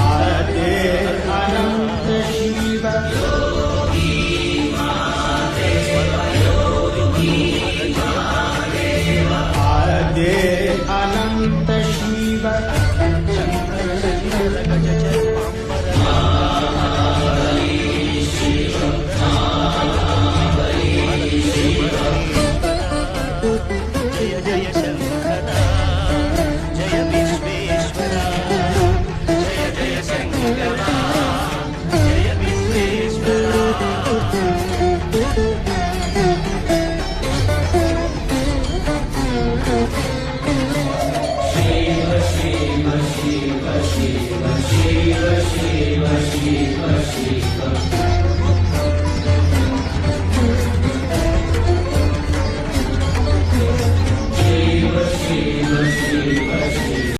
आद्य अनंत शिव आद्य अनंत शिव जय जय शंकरा जय विश्वेश्वरा जय जय शंकरा जय विश्वेश्वरा शिव शिव शिव शिव शिव शिव शिव शिव